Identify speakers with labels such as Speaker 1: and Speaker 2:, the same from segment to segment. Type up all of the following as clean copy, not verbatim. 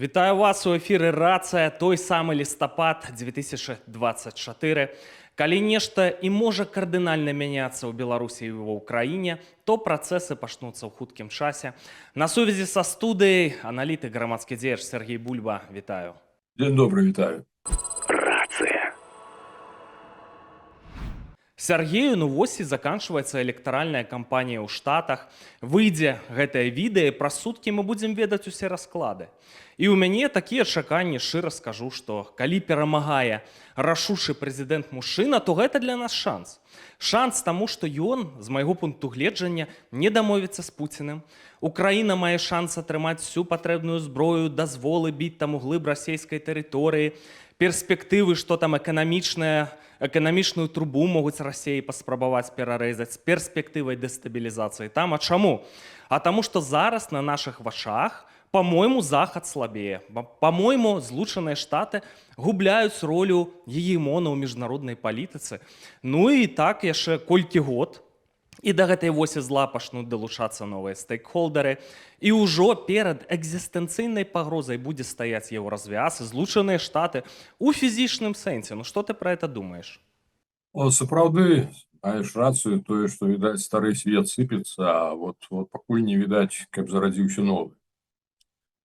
Speaker 1: Вітаю вас у эфіры рацыя той самы лістапад 2024. Калі нешта і можа кардынальна мяняцца ў Беларусі і ва ўкраіне, то працэсы пачнуцца ў хуткім часе. На сувязі са студыяй аналітык грамадскі дзеяч Сергей Бульба. Вітаю.
Speaker 2: День добрый, вітаю.
Speaker 1: Сергею, ну вось і заканчваецца электаральная кампанія ў Штатах. Выйдзе гэтае відэа, праз суткі мы будзем ведаць усе расклады. І ў мяне такія чаканні, шчыра скажу, што калі перамагае рашучы прэзідэнт мужчына, то гэта для нас шанс. Шанс таму, што ён, з майго пункту гледжання, не дамовіцца з Пуціним. Украіна мае шанс атрымаць всю патрэбную зброю, дазволы біць там у глыб расійскай тэрыторыі, перспектывы, што там эканамічную трубу могуць Расіі паспрабаваць перарэзаць з перспектывай дэстабілізацыі там. А чаму? А таму, што зараз на нашых вачах, по-мойму, Захад слабее. По-мойму, Злучаныя Штаты губляюць ролю гегемона ў міжнароднай палітыцы. Ну і так яшчэ колькі год. І да гэтай восі зла пачнуць далучацца новыя стейкхолдеры. І ўжо перад экзістэнцыйнай пагрозай будзе стаяць еўразвяз і Злучаныя Штаты у фізічным сэнсе. Ну што ты пра гэта думаеш?
Speaker 2: Сапраўды, маеш рацыю, тое, што, відаць, стары свет сыпецца, а вот пакуль не відаць, каб зарадзіўся новы.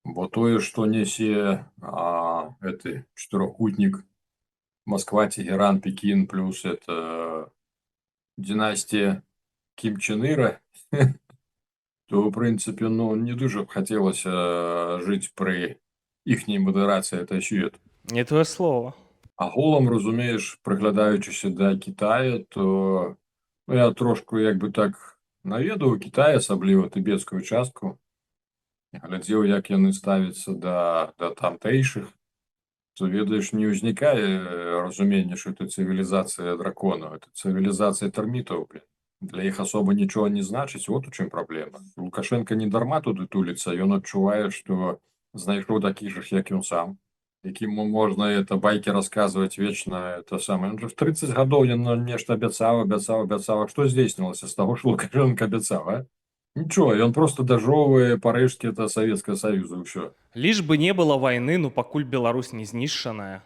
Speaker 2: Бо тое, што несе гэты чатырохкутнік Москва, Тегеран, Пекін, плюс это династія Кім Чен Іра, то, в прынцыпе, не дужа б хацелася жыць пры іхняй мадэрацыі этой свету.
Speaker 1: Не твоє слово.
Speaker 2: Аголам, разумееш, прыглядаючыся да Китая, то я трошку як бы так наведаў Кітай, асабліва тыбецкую частку, глядзеў, як яны ставяцца да тамтэйшых, то, ведаеш, не ўзнікае разуменне, што это цывілізацыя драконаў, это цывілізацыя тэрмітаў, блин. Для іх асоба нічога не значыць, вот у чым праблема. Лукашенко не дарма туды туліцца, ён адчувае, што знайшоў такіх жа, як ён сам, якім можна это байкі расказваць вечна, это самае. В 30 гадоў ён нешта абяцаў. Што здзейснілася з таго, што Лукашенко абяцаў, а? Нічого, ён просто дажоўвае парэшткі это Савецкага Саюза, ўсё.
Speaker 1: Лишь бы не было вайны, ну пакуль Беларусь не знішчаная.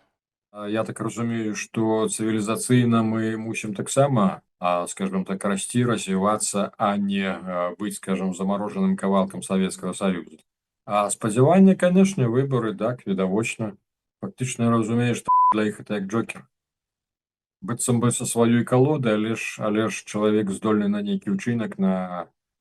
Speaker 2: Я так разумею, што цывілізацыйна мы мусім таксама, скажем так, расці, развівацца, а не быць, скажем, замарожаным кавалкам Савецкага Саюза. А спадзяванне, канешне, выбары, так, відавочна. Фактычна, разумееш, для іх это як джокер. Быццам бы са сваёй калоды, але ж чалавек здольны на нейкі ўчынак,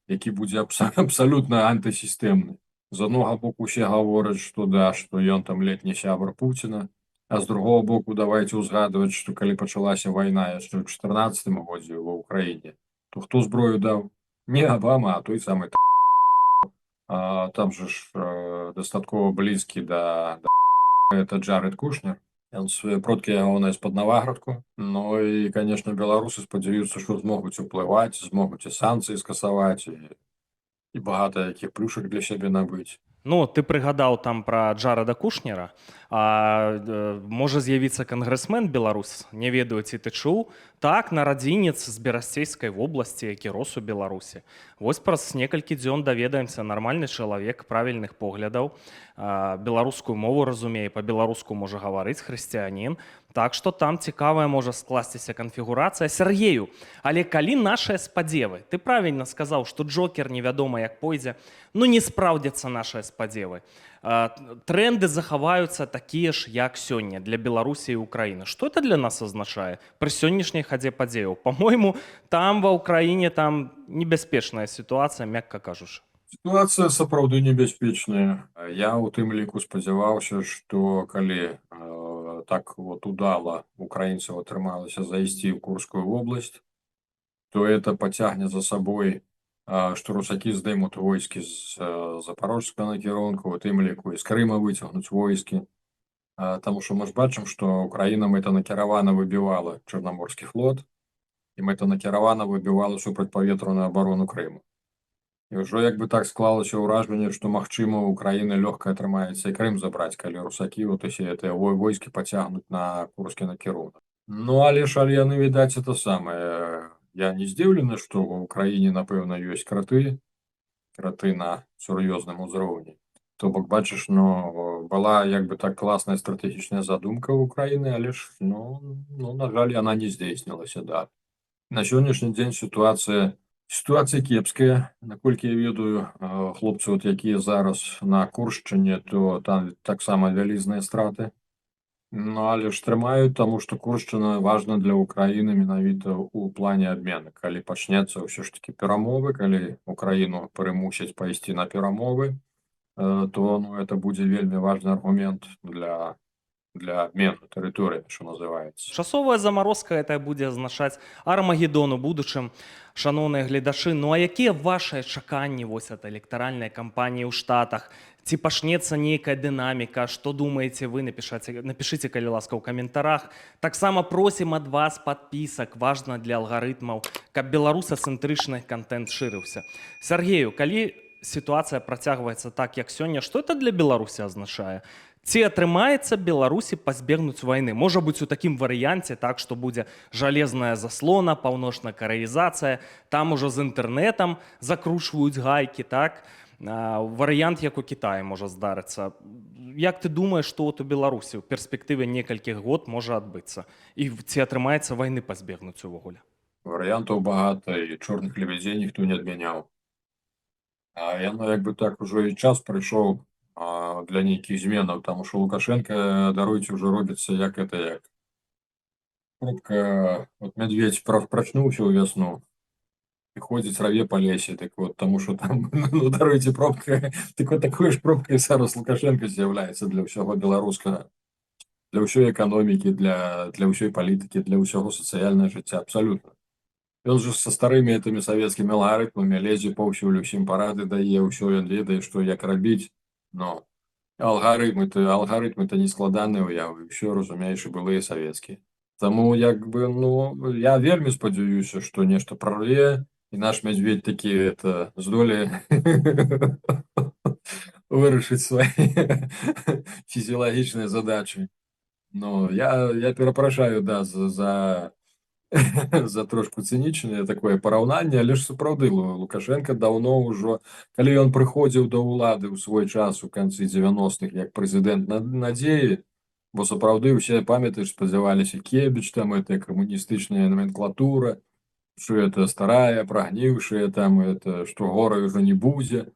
Speaker 2: які будзе абсалютна антысістэмны. З аднаго боку усе гавораць, што да, што ён там летні сябар Пуціна, а з другого боку давайте узгадваць, што калі пачалася вайна яшчэ ў 14 годзе ва ўкраіне, то хто зброю даў? Не Абама, а той самы там же ж дастаткова блізкі да это Джаред Кушнер. Ён свае продкі яго з-пад Наваградку. Ну і, канешне, беларусы спадзяюцца, што змогуць уплываць, змогуць і санкцыі скасаваць, і багата якіх плюшак для сябе набыць.
Speaker 1: Ну, ты прыгадаў там пра Джареда Кушнера, можа з'явіцца кангрэсмен Беларусь, не ведаю, ці ты чуў. Так, нарадзінец з Берасцейскай вобласці, які рос у Беларусі. Вось праз некалькі дзён даведаемся, нармальны чалавек правільных поглядаў, беларускую мову разумее, па-беларуску можа гаварыць, хрысціянін. Так што там цікавая можа скласціся канфігурацыя. Сергею, але калі нашыя спадзевы, ты правільна сказаў, што джокер невядома як пойдзе, ну не спраўдзяцца нашыя спадзевы. Тренды захаваюцца такія ж, як сёння для Беларусі і Украіны. Што это для нас азначае пры сённяшняй хадзе падзеяў? Па-мойму, там ва ўкраіне там небяспечная сітуацыя, мякка кажучы.
Speaker 2: Сітуацыя сапраўды небяспечная. Я у тым ліку спадзяваўся, што калі так вот удала украінцаў атрымалася зайсці ў Курскую вобласць, то это пацягне за сабой, што русакі здымуць войскі з запарожскага накірунку, у тым ліку і з Крыма выцягнуць войскі. Таму што мы ж бачым, што Украіна мэтанакіравана выбівала Чарнаморскі флот і мэтанакіравана выбівала супрацьпаветраную абарону Крыму. І ўжо як бы так склалася ўражанне, што, магчыма, Украіна лёгка атрымаецца і Крым забраць, калі русакі вот усе гэтыя войскі пацягнуць на Курскі накірунак. Ну, але ж яны, відаць, это самае. Я не здзіўлены, што ў Украіне, напэўна, ёсць краты на сур'ёзным узроўні. То бок бачыш, ну, была як бы так класная стратэгічная задумка ў Украіны, але ж ну на жаль, яна не здзейснілася, да. На сённяшні дзень сітуацыя кепская. Наколькі я ведаю, хлопцы, от якія зараз на Куршчыне, то там таксама вялізныя страты. Ну, але ж трымаюць, таму што Куршчына важна для Ўкраіны менавіта ў плане абмены. Калі пачнецца ўсё ж такі перамовы, калі Украіну прымусяць пайсці на перамовы, то ну, это будзе вельмі важны аргумент для абмену тэрыторыі, што называецца.
Speaker 1: Часовая замарозка гэта будзе азначаць Армагеддон у будучым. Шаноўныя гледачы, ну а якія вашыя чаканні вось ад электаральнай кампаніі ў Штатах? Ці пачнецца нейкая дынаміка? Што думаеце вы? Напішыце, калі ласка, ў каментарах. Таксама просім ад вас падпісак, важна для алгарытмаў, каб беларусацэнтрычны контент шырыўся. Сергею, калі сітуацыя працягваецца так, як сёння, што это для Беларусі азначае? Ці атрымаецца Беларусі пазбегнуць вайны? Можа быць у такім варыянце, так, што будзе жалезная заслона, паўночная карэізацыя, там ужо з інтэрнэтам закручваюць гайкі, так? Варыянт, як у Кітаі можа здарыцца. Як ты думаеш, што от у Беларусі ў перспектыве некалькіх год можа адбыцца? І ці атрымаецца вайны пазбегнуць увогуле?
Speaker 2: Варыянтаў багата, і чорных лебядзей ніхто не адмяняў. А яно як бы так ужо і час прыйшоў для нейкіх зменаў, таму што Лукашенко, даруйце, ўжо робіцца як пробка, от мядзведзь прачнуўся ў вясну і ходзіць раве па лесе, так вот, таму што там, ну, даруйце, пробка, так вот такой ж пробкай зараз Лукашенко з'яўляецца для ўсяго беларускага, для ўсёй эканомікі, для ўсёй палітыкі, для ўсяго сацыяльнага жыцця, абсалютна. Ён жа са старымі гэтымі савецкімі алгарытмамі лезе паўсюль, усім парады дае, ўсё ён ведае, што як рабіць. Но алгарытмы-то не складаныя ўявы, ўсё, разумееш, і былыя савецкія. Таму як бы, ну, я вельмі спадзяюся, што нешта прарве, і наш мядзведь такі здолее вырашыць свае фізіялагічныя задачы. Ну, я перапрашаю, да, за за трошку цынічнае такое параўнанне, але ж сапраўды Лукашенко даўно ўжо, калі ён прыходзіў да ўлады ў свой час у канцы 90-х як прэзідэнт надзеі, бо сапраўды ўсе, памятаеш, спадзяваліся, Кебіч, там это камуністычная номенклатура, што это старая, прагніўшая, там это, што горай ужо не будзе.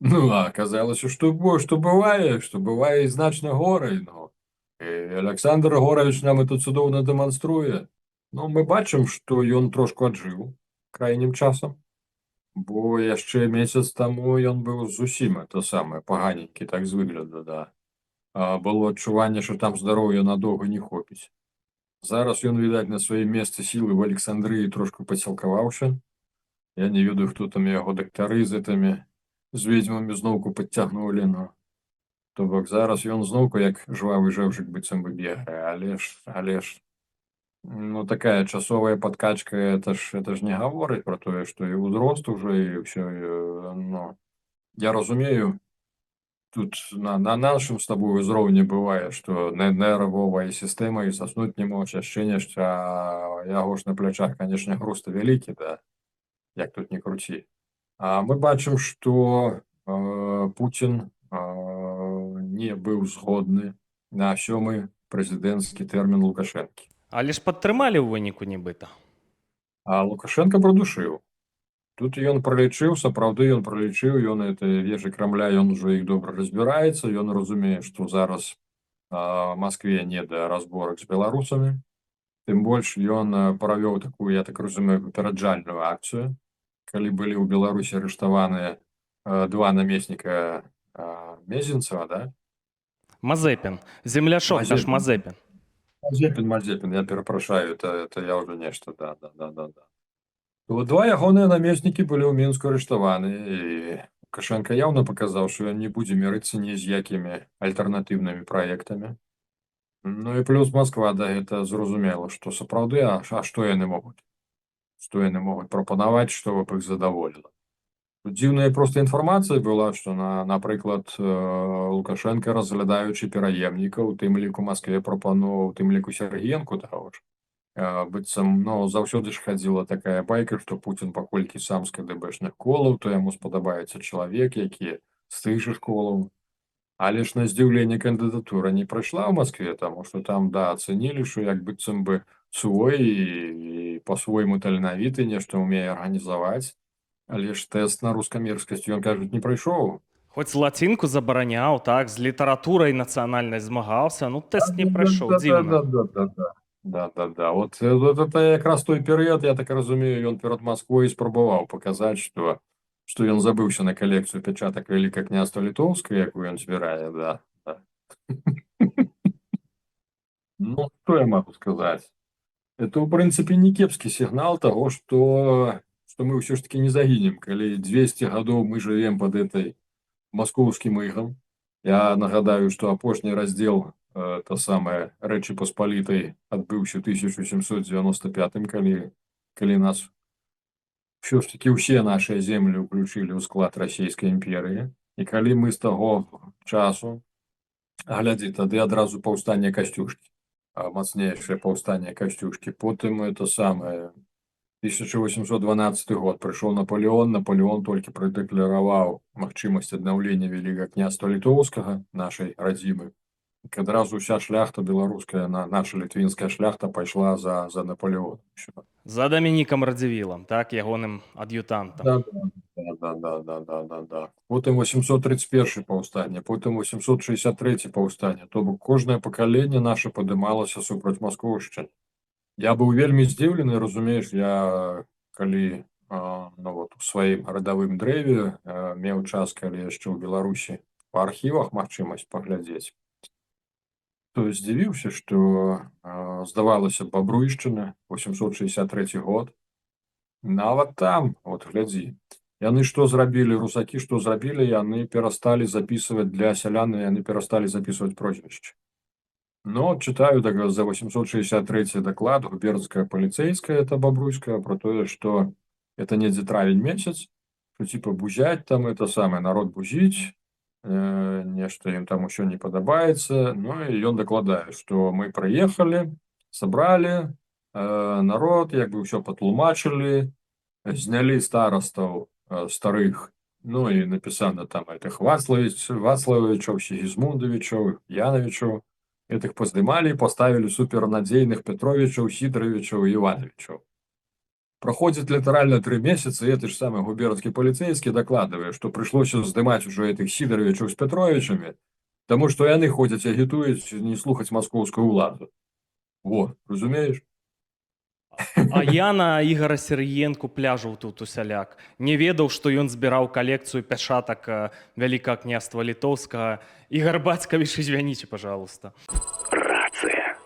Speaker 2: Ну, а аказалася, што бывае і значна горай. Ну. І Александр Горович нам это цудоўна дэманструе. Ну, мы бачым, што ён трошку аджыў крайнім часам, бо яшчэ месяц таму ён быў зусім паганенькі, так з выгляду, да. Было адчуванне, што там здароўя надоўга не хопіць. Зараз ён, відаць, на сваім месцы сілы в Александрыі трошку пасілкаваўся. Я не ведаю, хто там яго дактары з ведзьмамі зноўку падцягнулі, но то бок зараз ён зноўку як жвавы жэўжык быццам бы бегае, але ж ну, такая часовая подкачка, это ж не гаворыць про тое, што і ўзрост уже, і ўсё, ну, я разумею, тут на нашым з табой узроўні бывае, што нервовая сістэма і заснуць не можа, яшчэ нешта, а яго ж на плячах, канешне, груз вялікі, да, як тут не круці. А мы бачым, што Пуцін не быў згодны на 7-й прэзідэнцкі тэрмін Лукашэнкі.
Speaker 1: Але ж падтрымалі ў выніку нібыта.
Speaker 2: А Лукашенко придушыў. Тут ён пралічыў, сапраўды ён пралічыў, ён это вежы Крамля, ён ужо іх добра разбіраецца, ён разумее, што зараз Маскве не да разборак з беларусамі. Тым больш ён правёў такую, я так разумею, папераджальную акцыю, калі былі ў Беларусі арыштаваныя 2 намесніка Мезенцева, да?
Speaker 1: Мазепін, земляшок наш Мазепін.
Speaker 2: Мазепін, я перапрашаю, это я ўжо нешта, да. Вот 2 ягоныя намеснікі былі ў Мінску арыштаваны, і Лукашенко яўна паказаў, што ён не будзе мірыцца ні з якімі альтэрнатыўнымі праектамі. Ну і плюс Масква, да, гэта зразумела, што сапраўды, а што яны могуць? Што яны могуць прапанаваць, што б іх задаволіла? Тут дзіўная проста інфармацыя была, што, напрыклад, Лукашенко, разглядаючы пераемнікаў, у тым ліку Маскве прапановаў, у тым ліку Сергіенку таго ж, быццам, ну, заўсёды ж хадзіла такая байка, што Пуцін паколькі сам з КДБшных колаў, то яму спадабаецца чалавек, які з тых жа школаў. Але ж на здзіўленне кандыдатура не прайшла ў Маскве, таму што там да ацэнілі, што як быццам бы свой і па-свойму таленавіты, нешта ўмее арганізаваць. Але ж тэст на рускамірскасць ён, кажуць, не прайшоў.
Speaker 1: Хоць лацінку забараняў, так, з літаратурай нацыянальнай змагаўся, ну тэст не прайшоў, дзіўна.
Speaker 2: Да-да-да-да-да-да. Да-да-да. Вот это якраз той перыяд, я так разумею, ён перад Масквой спрабаваў паказаць, што ён забыўся на калекцыю пячатак Вялікае княства Літоўскае, якую ён збірае, да. Да. Ну, што я магу сказаць? Это, ў прынцыпе, не кепскі сігнал таго, што мы ўсё ж такі не загінем, калі 200 гадоў мы жывем пад этой маскоўскім ігам. Я нагадаю, што апошні раздзел та самая Рэчы Паспалітай адбыўся ў 1795, калі нас ўсё ж такі ўсе нашыя землі ўключылі ў склад расійскай імперыі. І калі мы з таго часу, глядзі, тады адразу паўстанне Касцюшкі, мацнейшае паўстанне Касцюшкі. Потым это самае 1812 год прыйшоў Наполеон. Наполеон толькі прадэклараваў магчымасць аднаўлення Вялікага княства Літоўскага, нашай радзімы. Адразу ўся шляхта беларуская, наша літвінская шляхта пайшла за Наполеоном.
Speaker 1: За Дамінікам Радзівілам, так, ягоным ад'ютантам.
Speaker 2: Да. Потым 831 паўстанне, потым 863 паўстанне. То бок кожнае пакаленне наше падымалася супраць маскоўшчыны. Я быў вельмі здзіўлены, разумееш, я калі у сваім радавым дрэве меў час, калі яшчэ ў Беларусі па архівах магчымасць паглядзець, то здзівіўся, што здавалася Бабруйшчына, 863 год. Нават там, от глядзі, яны што зрабілі, русакі што зрабілі, яны перасталі запісваць для сялян, яны перасталі запісваць прозвішчы. Но читаю за 863 доклад губернская полицейская, это Бобруйская, про то, что это недзе травень месяц, что типа бузять там это самое, народ бузить, нешта им там еще не подобается. Ну и он докладает, что мы проехали, собрали народ, як бы все потлумачили, зняли старостов старых, ну и написано там этих Вацлавовичев, Сигизмундовичев, Яновичев. Этих поздымали и поставили супернадзейных Петровичев, Сидоровичев и Ивановичев. Проходит литерально 3 месяца, и этот же самый губернский полицейский докладывает, что пришлось сдымать уже этих Сидоровичев с Петровичами, потому что яны ходят агитуют не слухать московскую уладу. Вот, разумеешь?
Speaker 1: А я на Ігора Сергієнку пляжаў тут усяляк. Не ведаў, што ён збіраў калекцыю пячатак Вялікага княства Літоўскага. Ігор Бацькавіч, извините, пожалуйста.
Speaker 3: Рацыя.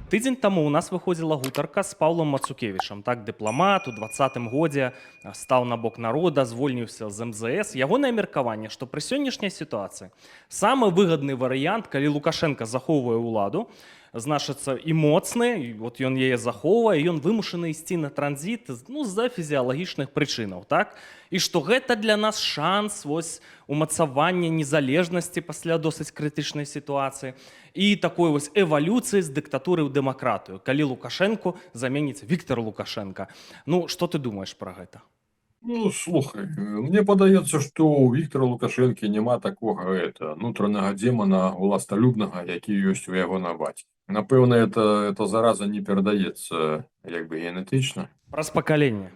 Speaker 1: Тыдзень таму у нас выходзіла гутарка з Паўлам Мацукевічам. Так, дыпламат у 20-м годзе стаў на бок народа, звольніўся з МЗС. Ягонае меркаванне, што пры сённяшняй сітуацыі самы выгадны варыянт, калі Лукашенка захоўвае ўладу, значыцца і моцны, і вот ён яе захоўвае, ён вымушаны ісці на транзіт, ну, з-за фізіялагічных прычынаў, так? І што гэта для нас шанс вось умацавання незалежнасці пасля досыць крытычнай сітуацыі і такой вось эвалюцыі з дыктатуры ў дэмакратыю, калі Лукашенко заменіць Віктор Лукашенко. Ну, што ты думаеш пра гэта?
Speaker 2: Ну, слухай, мне падаецца, што ў Віктора Лукашэнкі няма такога нутранага демона уласталюбнага, які ёсць у яго на бацькі. Напэўна, это зараза не перадаецца як бы генетычна.
Speaker 1: Праз пакаленне.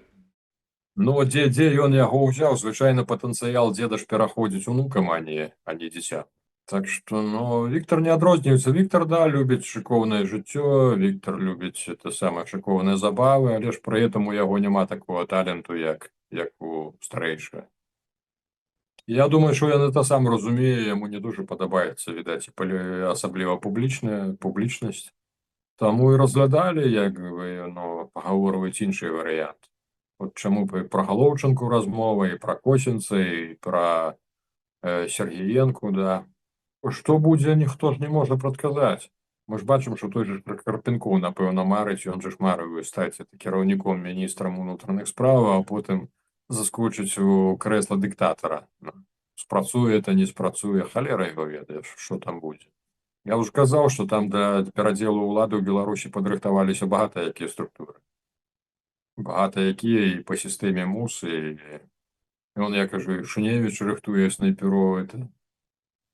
Speaker 2: Ну, дзе ён яго ўзяў, звычайна патэнцыял дзеда ж пераходзіць унукам, а не дзіця. Так што, ну, Віктор не адрозніваецца. Віктор, да, любіць шыкоўнае жыццё, Віктор любіць самыя шыкоўныя забавы, але ж пры гэтым у яго няма такого таленту, як у старэйшага. Я думаю, што ён это сам разумее, яму не дуже падабаецца, відаць, асабліва публічнасць. Таму і разглядалі, як бы, пагаворваць іншы варыянт. От чаму пра Галоўчынку размова, і пра Косінца, і пра Сергіенку, да. Што будзе, ніхто ж не можа прадказаць. Мы ж бачым, што той же Карпенкоў, напэўна, марыць, ён же ж марыў стаць кіраўніком міністрам унутраных справ, а потым заскочыць у крэсла дыктатара. Спрацуе это, не спрацуе, халера яго ведае, што там будзе. Я ўжо казаў, што там да перадзелу ўлады ў Беларусі падрыхтаваліся багата якія структуры. Багата якія і па сістэме МУС, і Он, я кажу, Шуневич рихтує снайперов, это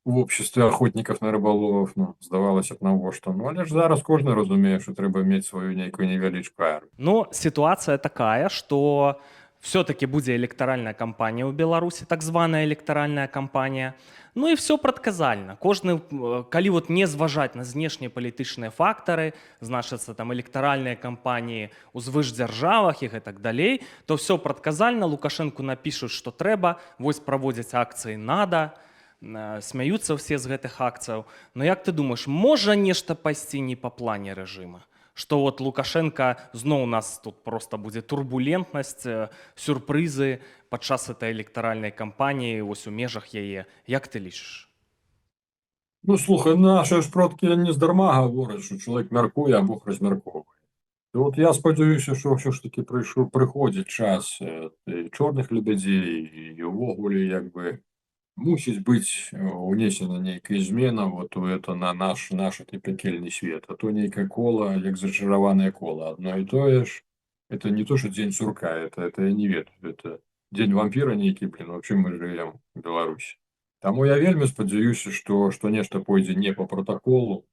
Speaker 2: в обществі охотників на риболовів, ну, здавалося б, навошта. Ну, але ж зараз кожен розуміє, що треба мати свою нейку невеличку армію.
Speaker 1: Но ситуация такая, что все-таки будет электоральная кампания у Беларуси, так званая электоральная кампания. Ну і все прадказальна. Кожны, калі вот не зважаць на знешнепалітычныя фактары, значыцца там электаральныя кампаніі ў звышдзяржавах і гэтак далей, то все прадказальна, Лукашэнку напішуць, што трэба, вось праводзяць акцыі «Надо», смяюцца ўсе з гэтых акцыяў. Но як ты думаеш, можа нешта пайсці не па плане рэжыма? Што вот Лукашенко зноў у нас тут просто будзе турбулентнасць, сюрпрызы падчас этой электаральнай кампаніі, вось у межах яе. Як ты лічыш?
Speaker 2: Ну, слухай, наші ж продки не здарма говорять, що чоловік мяркує, а Бог розмірковує. І от я сподіваюся, що все ж таки приходить час і чорних лебедей, і увогуле, якби, мусить быць унесена нейкая змена вот у это на наш гэты пякельны свет, а то нейкае кола, як зачараванае кола, одно і тое ж. Это не то, что день сурка, это я не ведаю, это день вампира нейкі, блин, вообще мы живем в Беларуси. Таму я вельмі спадзяюся, што нешта пойдзе не по протоколу.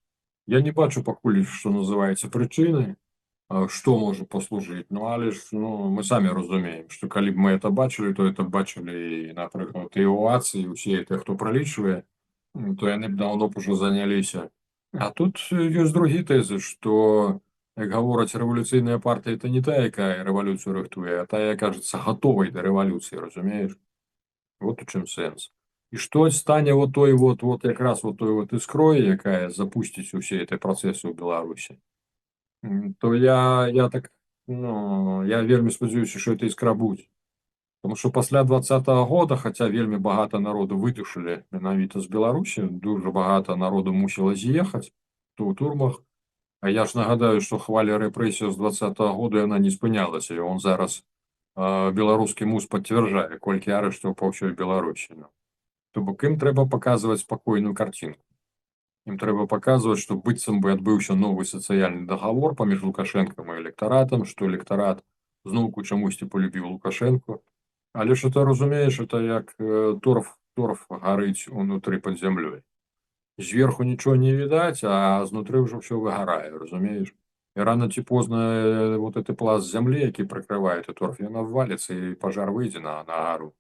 Speaker 2: Я не бачу пакуль, што называецца прычыны, што можа паслужыць. Ну, але ж, ну, мы самі разумеем, што калі б мы это бачылі, то это бачылі, напрыклад, і овацыі, усе это, хто пралічвае, то яны б даўно б ужо заняліся. А тут ёсць другі тэзы, што, як гавораць, рэвалюцыйная партыя это не тая, якая рэвалюцыю рыхтуе, а тая, кажется, гатовай да рэвалюцыі, разумееш? Вот у чым сэнс. І што стане вот той вот якраз вот той вот іскрой, якая запусціць усе этой працэсы ў Беларусі. То я так, ну, я вельмі спадзяюся, што эта іскра будзе. Тому што пасля 20-го года, хаця вельмі багата народу выдушылі менавіта з Беларусі, дуже багата народу мусіла з'ехаць, то ў турмах. А я ж нагадаю, што хваля рэпрэсіяў з 20-го года яна не спынялася, і он зараз беларускі МУЗ пацвярджае, колькі арыштаў па ўсёй Беларусі. То бок ім трэба паказваць спакойную карцінку. Ім трэба паказваць, што быццам бы адбыўся новы сацыяльны дагавор паміж Лукашэнкам і электаратам, што электарат зноўку чамусьці полюбіў Лукашэнку. Але ж ты разумееш, это як торф гарыць унутры пад зямлёй. Зверху нічого не відаць, а знутры ўжо ўсё выгарае, разумееш? І рано ці позна вот гэты пласт зямлі, які прыкрывае этот торф, ён абваліцца і пажар выйдзе на гару.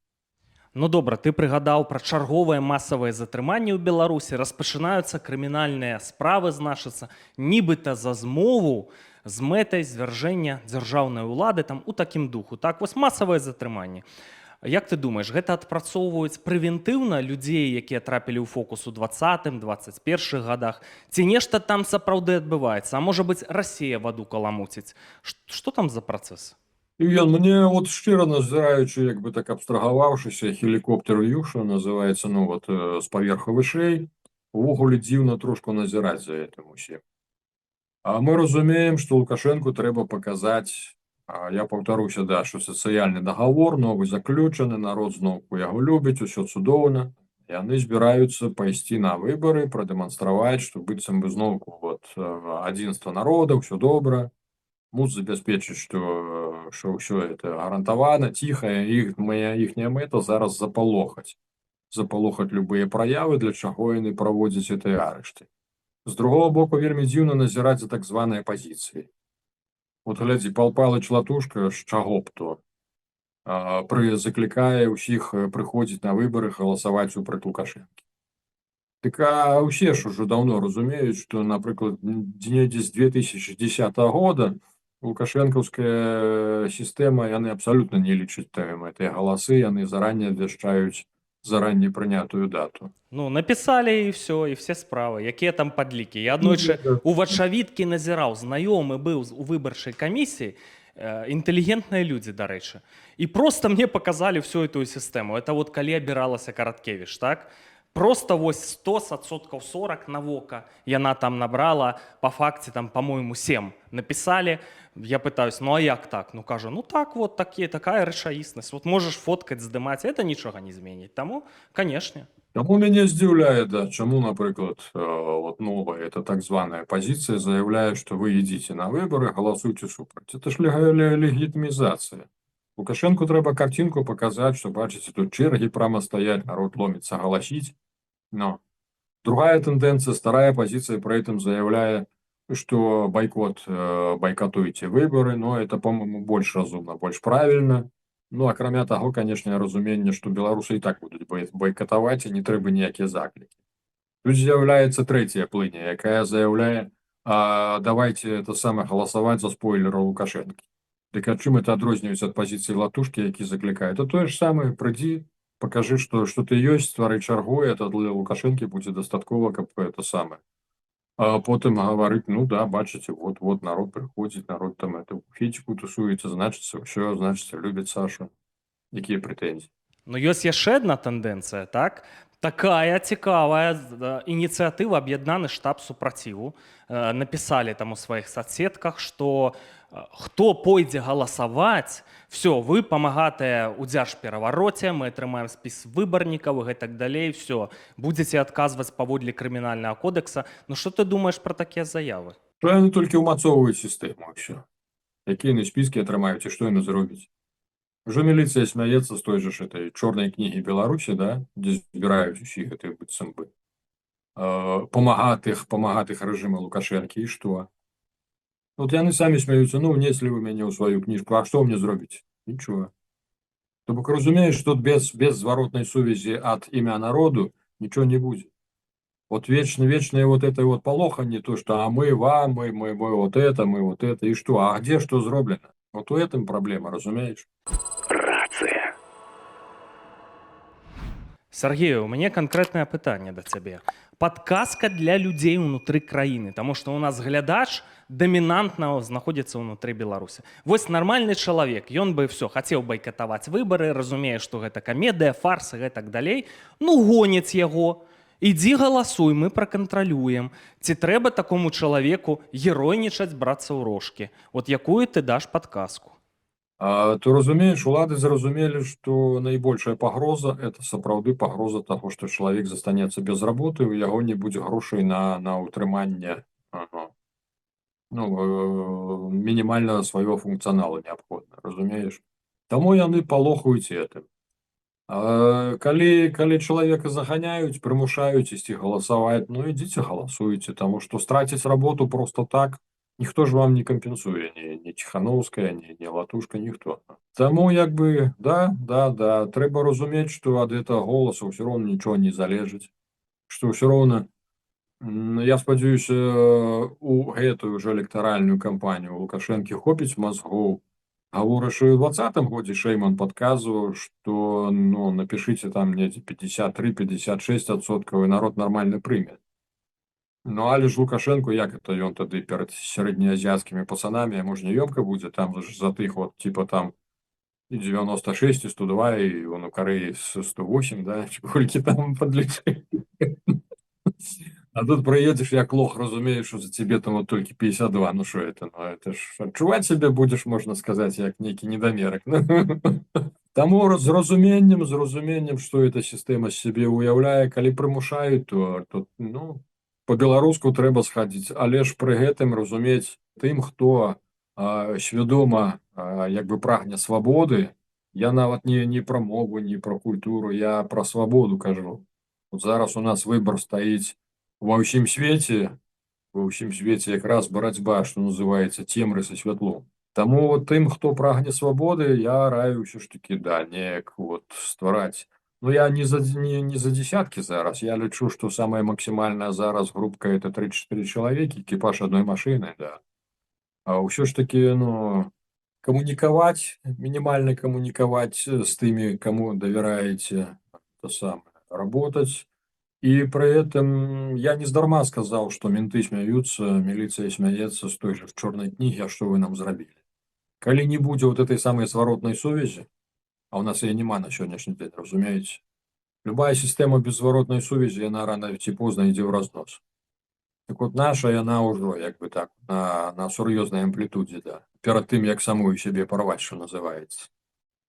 Speaker 1: Ну добра, ты прыгадаў пра чарговыя масавыя затрыманні ў Беларусі, распачынаюцца крымінальныя справы, значыцца, нібыта за змову з мэтай звяржэння дзяржаўнай улады там у такім духу. Так, вось масавыя затрыманні. Як ты думаеш, гэта адпрацоўваюць прэвентыўна людзей, якія трапілі ў фокус у 20-м, 21-х гадах? Ці нешта там сапраўды адбываецца? А можа быць, Расія ваду каламуціць? Што там за працэс?
Speaker 2: І ён мне от шчыра назіраючы, як бы так абстрагаваўшыся, хелікоптер в'ю, што называецца, ну вот з паверху вышэй, увогуле дзіўна трошку назіраць за гэтым усім. А мы разумеем, што Лукашэнку трэба паказаць, я паўтаруся, да, што сацыяльны дагавор новы заключаны, народ зноўку яго любіць, усё цудоўна. Яны збіраюцца пайсці на выбары, прадэманстраваць, што быццам бы зноўку вот адзінства народа, ўсё добра. МУЗ забяспечыць, што ўсё это гарантавана, ціхая, іхняя мэта зараз запалохаць любыя праявы, для чаго яны праводзяць гэтыя арышты. З другого боку, вельмі дзіўна назіраць за так званай апазіцыяй. Вот глядзі, Пал Палыч Латушка, з чаго б то, заклікае ўсіх прыходзіць на выбары, галасаваць супраць Лукашэнкі. Так а ўсе ж ужо даўно разумеюць, што, напрыклад, недзе з 2010 года лукашэнкаўская сістэма, яны абсалютна не лічаць гэтыя галасы, яны заранее абвяшчаюць заранее прынятую дату.
Speaker 1: Ну, напісалі і все, і все справы. Якія там падлікі? Я аднойчы у Вачавіткі назіраў, знаёмы быў у выбарчай камісіі, інтэлігентныя людзі, дарэчы. І проста мне паказалі всю эту сістэму. Это вот калі абіралася Караткевіч, так? Просто вось 100% 40 на вока яна там набрала, по факце там, по-моему, 7 написали. Я пытаюсь, ну а як так? Ну кажу, ну так вот, такая рэчаіснасць. Вот можешь фоткаць, здымаць, это нічога не зменіць. Таму, канешне.
Speaker 2: Таму мяне здзіўляе, да, чаму, напрыклад, вот новая, это так званая пазіцыя заяўляе, што вы ідзіце на выбары, галасуйце супраць. Это ж легітимізацыя. Лукашенку трэба картинку показать, что, бачыце, тут чэргі прямо стоять, народ ломится галасіць. Но другая тенденция, старая позиция при этом заявляет, что бойкотуйте выборы, но это, по-моему, больше разумно, больше правильно. Ну, а кроме того, конечно, разумение, что белорусы и так будут бойкотовать, и не трэба ніякія заклики. Тут з'является третья плыня, якая заявляет, давайте это самое голосовать за спойлера Лукашенко. Так а чым это адрозніваецца ад пазіцыі латушкі, які заклікае? Это тое ж самае, прыйдзі, покажи, что ты ёсць, ствары чаргу, и это для Лукашэнкі будзе дастаткова, каб это самае. А потым гаварыць, ну да, бачыце, вот народ прыходзіць, народ там это фетику тусуецца, значыцца, ўсё, значыцца, любіць Сашу. Якія прэтэнзіі?
Speaker 1: Ну, ёсць яшчэ адна тэндэнцыя, так? Такая цікавая ініцыятыва, аб'яднаны штаб супраціву. Напісалі там у сваіх соцсетках, што хто пойдзе галасаваць, все, вы памагатыя ў дзяржперавароце, мы атрымаем спіс выбарнікаў і гэтак далей, все, будзеце адказваць паводле крымінальнага кодекса. Ну што ты думаеш пра такія заявы?
Speaker 2: Што яны толькі ўмацоўваюць сістэму, ўсё. Якія яны спіскі атрымаюць і што яны зробяць? Уже милиция смеется с той же этой черной книги Беларуси, да, где збираюць усіх гэтых быццам бы памагатых рэжыма Лукашэнкі, і што? Вот яны самі смяюцца, ну, внеслі вы мяне ў сваю кніжку, а што мне зробіць? Нічога. То бок разумееш, тут без зваротнай сувязі ад імя народу нічого не будзе. Вот вечное вот это вот полоханье, то, что а мы вам, мы вот это, и что? А где что зроблено? Вот у этом проблема, разумеешь?
Speaker 1: Сергею, у мяне канкрэтнае пытанне да цябе. Падказка для людзей унутры краіны, таму што ў нас глядач дамінантна знаходзіцца ўнутры Беларусі. Вось нармальны чалавек, ён бы все хацеў байкатаваць выбары, разумее, што гэта камедыя, фарс і гэтак далей. Ну, гоняць яго. Ідзі галасуй, мы пракантралюем. Ці трэба такому чалавеку геройнічаць, брацца ў рожкі? Вот якую ты даш падказку?
Speaker 2: То разумееш, улады зразумелі, што найбольшая пагроза это сапраўды пагроза таго, што чалавек застанецца без работы, у яго не будзе грошай на ўтрыманне мінімальнага свайго функцыянала неабходна, разумееш? Таму яны палохаюць гэтым. Калі чалавека заганяюць, прымушаюць ісці галасаваць, ну ідзіце галасуйце, таму што страціць работу просто так ніхто ж вам не кампенсуе, ні Ціхановская, ні Латушка, ніхто. Таму як бы, да, трэба разумець, што ад гэтага голасу ўсё роўна нічога не залежыць, што ўсё роўна, я спадзяюся, у гэтую ж электаральную кампанію Лукашэнкі хопіць мазгоў. Гаворыш, у 2020 годзе Шейман падказваў, што напішыце там недзе 53-56% і народ нармальна прыме. Ну, але ж Лукашенко, як это ён тады перад сярэднеазіяцкімі пацанамі, яму ж няёмка будзе, там ж за тых вот, типа там і 96, і 102, і он у Карэі 108, да, колькі там падлічылі. А тут прыедзеш, як лох, разумееш, што за цябе там вот толькі 52, ну што это, ну это ж адчуваць сябе будзеш, можна сказаць, як нейкі недамерак. Таму з разуменнем, што эта сістэма з сябе ўяўляе, калі прымушаюць, то ну, по-беларуску трэба схадзіць, але ж пры гэтым разумець тым, хто свядома як бы прагне свабоды, я нават не пра мову, не пра культуру, я пра свабоду кажу. Вот зараз у нас выбар стаіць ва ўсім свеце якраз барацьба, што называецца, цемры са святлом. Таму вот тым, хто прагне свабоды, я раю ўсё ж такі, да, неяк вот ствараць. Ну, я не за десятки зараз, я лічу, што самая максімальная зараз групка это 3-4 чалавекі, экіпаж адной машыны, да. А ўсё ж такі, ну, камунікаваць, мінімальна камунікаваць з тымі, каму давяраеце, то самае, работаць. И при этом я не здарма сказал, что менты смеются, милиция смеется с той же в черной книге, а что вы нам зрабілі. Калі не будзе вот этой самой зворотной сувязі, а у нас яе няма на сённяшні дзень, разумееце, любая сістэма без зворотной сувязі, яна рано ці позна ідзе ў разнос. Так вот наша, яна ўжо, як бы так, на сур'ёзнай амплітудзе, да, перад тым, як самую сябе парваць, што называецца.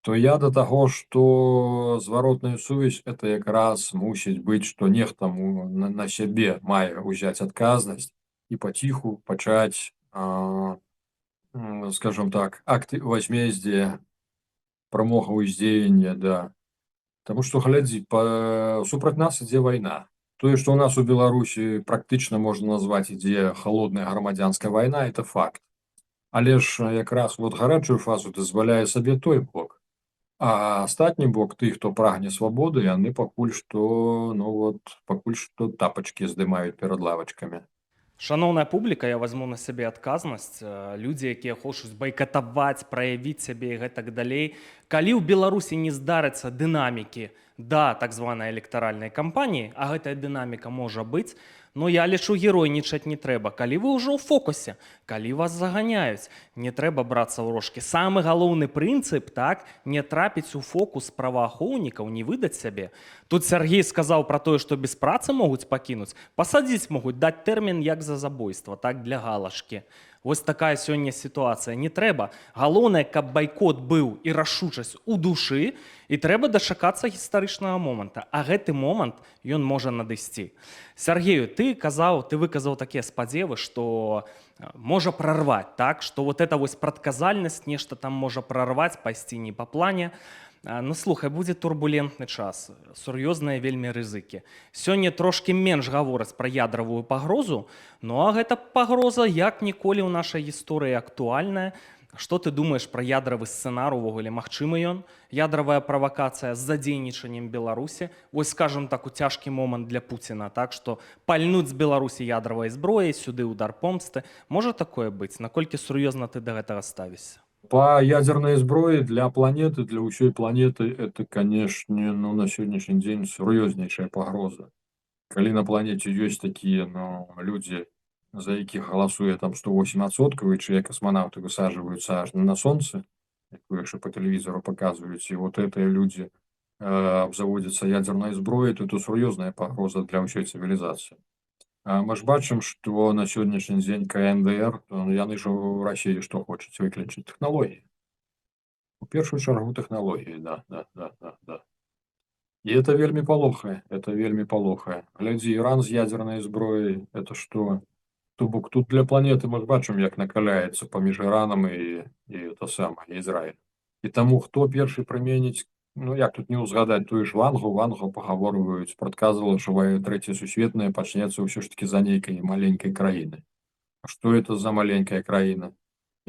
Speaker 2: То я до таго, што зваротная сувязь это якраз мусіць быць, што нехта на сябе мае ўзяць адказнасць і паціху пачаць, скажем так, акты возмездзія прамога ўздзеяння, да. Таму што глядзі, супраць нас ідзе вайна. Тое, што ў нас у Беларусі практычна можна назваць ідзе халодная грамадзянская вайна, это факт. Але ж якраз вот гарачую фазу дазваляе сабе той бок. А астатні бок, тых, хто прагне свабоды, яны пакуль што тапачкі здымаюць перад лавачкамі.
Speaker 1: Шаноўная публіка, я возьму на сябе адказнасць. Людзі, якія хочуць байкатаваць, праявіць сябе і гэтак далей. Калі ў Беларусі не здарыцца дынамікі да так званай электаральнай кампаніі, а гэтая дынаміка можа быць, ну я лічу, геройнічаць не трэба. Калі вы ўжо ў фокусе, калі вас заганяюць, не трэба брацца ў рожкі. Самы галоўны прынцып, так, не трапіць у фокус праваахоўнікаў, не выдаць сябе. Тут Сергей сказаў пра тое, што без працы могуць пакінуць, пасадзіць могуць, даць тэрмін як за забойства, так, для галашкі. Вось такая сёння сітуацыя. Не трэба. Галоўнае, каб байкот быў і рашучасць у душы, і трэба дачакацца гістарычнага моманта. А гэты момант, ён можа надысці. Сергею, ты выказаў такія спадзевы, што можа прарваць, так? Што вот эта вось прадказальнасць, нешта там можа прарваць, пайсці не па плане. Ну, слухай, будзе турбулентны час, сур'ёзныя вельмі рызыкі. Сёння трошкі менш гавораць пра ядравую пагрозу, ну а гэта пагроза як ніколі ў нашай гісторыі актуальная. Што ты думаеш пра ядравы сцэнар увогуле? Магчымы ён? Ядравая правакацыя з задзейнічаннем Беларусі? Вось, скажам так, у цяжкі момант для Пуціна, так, што пальнуць з Беларусі ядравай зброяй, сюды ўдар помсты. Можа такое быць? Наколькі сур'ёзна ты да гэтага ставішся?
Speaker 2: По ядерной зброі для планеты, для ўсёй планеты, это, канешне, ну, на сённяшні дзень сур'ёзнейшая пагроза. Калі на планеце ёсць такія, ну, людзі, за якіх галасуе там 108%, і чые касманаўты высаджваюцца аж на сонцы, як вы яшчэ по тэлевізору паказваюць, і вот гэтыя людзі абзаводзяцца ядерной зброяй, то это сур'ёзная пагроза для ўсёй цывілізацыі. Мы ж бачым, што на сённяшні дзень КНДР, яны ж у Расіі што хочуць выключыць тэхналогіі. У першую чаргу тэхналогіі, да. І это вельмі палохае, Глядзі, Іран з ядзернай зброяй, это што? То бок тут для планеты мы ж бачым, як накаляецца паміж Іранам і Ізраіль. І таму хто першы прыменіць, ну як тут не ўзгадаць тую ж Вангу пагаворваюць, прадказвала, што Трэцяя сусветная пачнецца ўсё ж такі за нейкай маленькай краіны. А што это за маленькая краіна?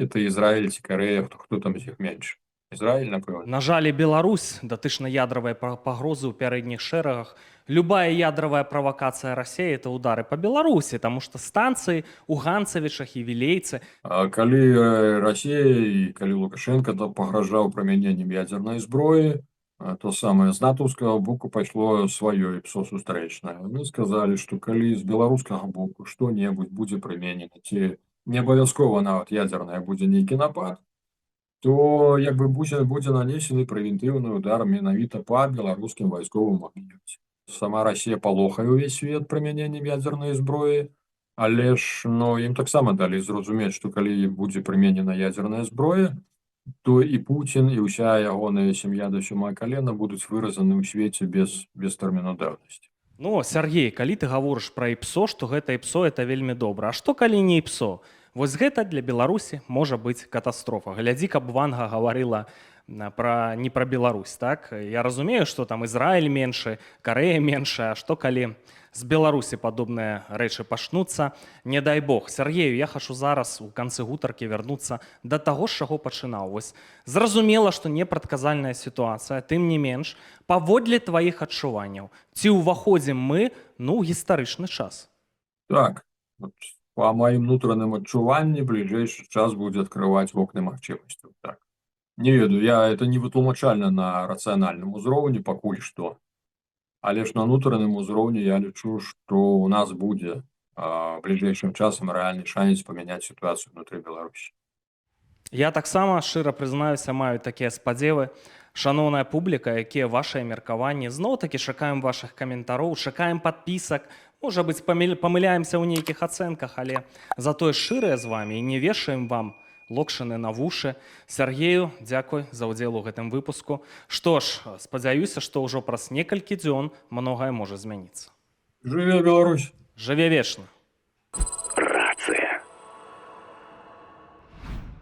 Speaker 2: Это Ізраіль ці Карэя, хто там з іх менш? Ізраіль, напэўна.
Speaker 1: На жаль, і Беларусь датычна ядравай пагрозы ў пярэдніх шэрагах. Любая ядравая правакацыя Расіі – это удары па Беларусі, таму што станцыі у Ганцавічах і Вілейцы.
Speaker 2: Калі Расія і калі Лукашенко пагражаў прымяненнем ядзернай зброі, то самае з натаўскага боку пайшло сваё ІПСО сустрэчнае. Мы сказалі, што калі з беларускага боку што-небудзь будзе прыменена, ці не абавязкова нават ядзерная будзе нейкі напад, то як бы будзе нанесены прэвентыўны удар менавіта па беларускім вайсковым аб'екце. Сама Расія палохае ўвесь свет прымяненнем ядзернай зброі, але ж ім таксама далі зразумець, што калі будзе прыменена ядзерная зброя, то і Пуцін, і ўся ягоная сям'я да сёмае калена будуць выразаны ў свеце без тэрміну даўнасці.
Speaker 1: Ну, Сергей, калі ты гаворыш пра ІПСО, што гэта ІПСО, это вельмі добра. А што калі не ІПСО? Вось гэта для Беларусі можа быць катастрофа. Глядзі, каб Ванга гаварыла не пра Беларусь, так? Я разумею, што там Ізраіль меншы, Карэя меншая, а што калі з Беларусі падобныя рэчы пачнуцца? Не дай Бог. Сергею, я хачу зараз у канцы гутаркі вярнуцца да таго, з чаго пачынаў. Вось зразумела, што непрадказальная сітуацыя, тым не менш, паводле тваіх адчуванняў, ці ўваходзім мы, у гістарычны час?
Speaker 2: Так, па маім унутраным адчуванні бліжэйшы час будзе адкрываць вокны магчымасцяў, так. Не ведаю, это не вытлумачальна на рацыянальным узроўні пакуль што. Але ж на унутраным узроўні я лічу, што ў нас будзе бліжэйшым часам рэальны шанец памяняць сітуацыю ўнутры Беларусі.
Speaker 1: Я таксама, шчыра прызнаюся, маю такія спадзевы. Шаноўная публіка, якія вашыя меркаванні, зноў-такі чакаем вашых каментароў, чакаем падпісак. Можа быць, памыляемся ў нейкіх ацэнках, але затое шчырыя з вамі і не вешаем вам локшыны на вушы. Сергею, дзякуй за ўдзел у гэтым выпуску. Што ж, спадзяюся, што ўжо праз некалькі дзён многае можа змяніцца.
Speaker 2: Жыве Беларусь!
Speaker 1: Жыве вечна!